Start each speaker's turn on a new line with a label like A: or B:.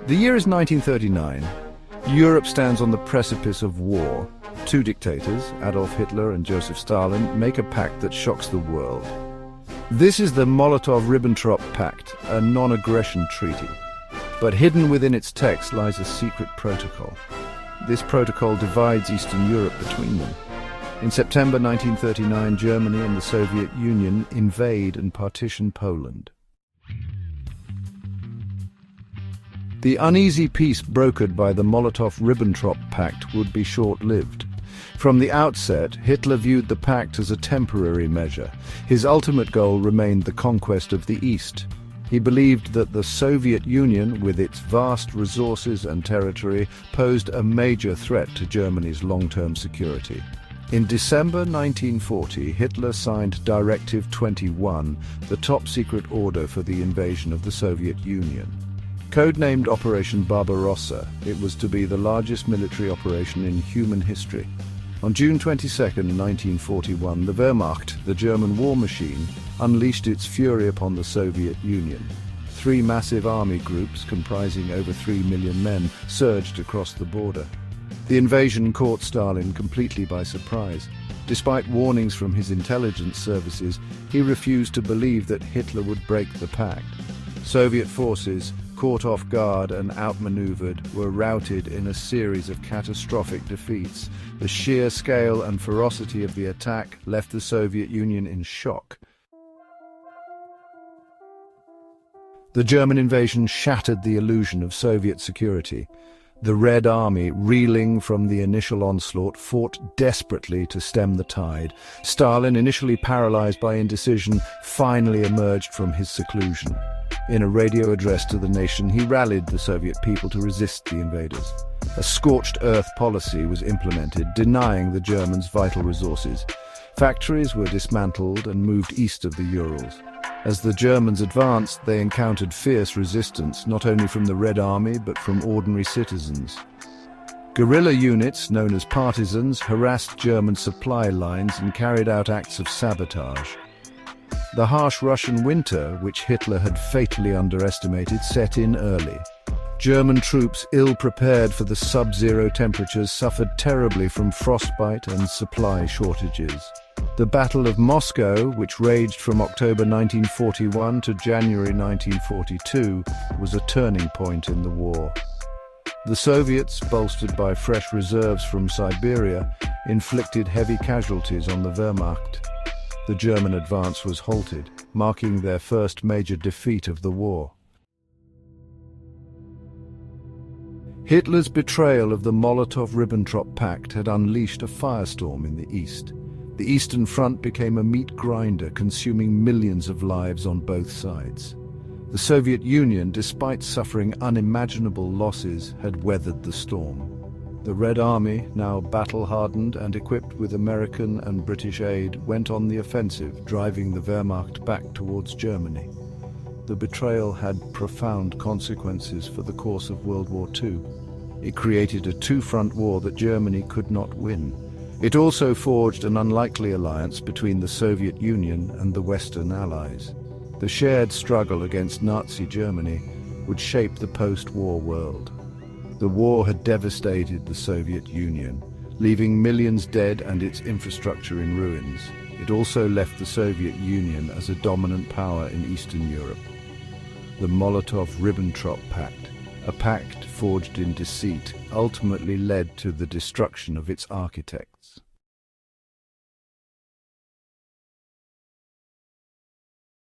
A: The year is 1939. Europe stands on the precipice of war. Two dictators, Adolf Hitler and Joseph Stalin, make a pact that shocks the world. This is the Molotov-Ribbentrop Pact, a non-aggression treaty. But hidden within its text lies a secret protocol. This protocol divides Eastern Europe between them. In September 1939, Germany and the Soviet Union invade and partition Poland. The uneasy peace brokered by the Molotov-Ribbentrop Pact would be short-lived. From the outset, Hitler viewed the pact as a temporary measure. His ultimate goal remained the conquest of the East. He believed that the Soviet Union, with its vast resources and territory, posed a major threat to Germany's long-term security. In December 1940, Hitler signed Directive 21, the top-secret order for the invasion of the Soviet Union. Codenamed Operation Barbarossa, it was to be the largest military operation in human history. On June 22, 1941, the Wehrmacht, the German war machine, unleashed its fury upon the Soviet Union. Three massive army groups, comprising over 3 million men, surged across the border. The invasion caught Stalin completely by surprise. Despite warnings from his intelligence services, he refused to believe that Hitler would break the pact. Soviet forces, caught off guard and outmaneuvered, were routed in a series of catastrophic defeats. The sheer scale and ferocity of the attack left the Soviet Union in shock. The German invasion shattered the illusion of Soviet security. The Red Army, reeling from the initial onslaught, fought desperately to stem the tide. Stalin, initially paralyzed by indecision, finally emerged from his seclusion. In a radio address to the nation, he rallied the Soviet people to resist the invaders. A scorched earth policy was implemented, denying the Germans vital resources. Factories were dismantled and moved east of the Urals. As the Germans advanced, they encountered fierce resistance, not only from the Red Army, but from ordinary citizens. Guerrilla units, known as partisans, harassed German supply lines and carried out acts of sabotage. The harsh Russian winter, which Hitler had fatally underestimated, set in early. German troops, ill-prepared for the sub-zero temperatures, suffered terribly from frostbite and supply shortages. The Battle of Moscow, which raged from October 1941 to January 1942, was a turning point in the war. The Soviets, bolstered by fresh reserves from Siberia, inflicted heavy casualties on the Wehrmacht. The German advance was halted, marking their first major defeat of the war. Hitler's betrayal of the Molotov-Ribbentrop Pact had unleashed a firestorm in the East. The Eastern Front became a meat grinder, consuming millions of lives on both sides. The Soviet Union, despite suffering unimaginable losses, had weathered the storm. The Red Army, now battle-hardened and equipped with American and British aid, went on the offensive, driving the Wehrmacht back towards Germany. The betrayal had profound consequences for the course of World War II. It created a two-front war that Germany could not win. It also forged an unlikely alliance between the Soviet Union and the Western Allies. The shared struggle against Nazi Germany would shape the post-war world. The war had devastated the Soviet Union, leaving millions dead and its infrastructure in ruins. It also left the Soviet Union as a dominant power in Eastern Europe. The Molotov-Ribbentrop Pact, a pact forged in deceit, ultimately led to the destruction of its architects.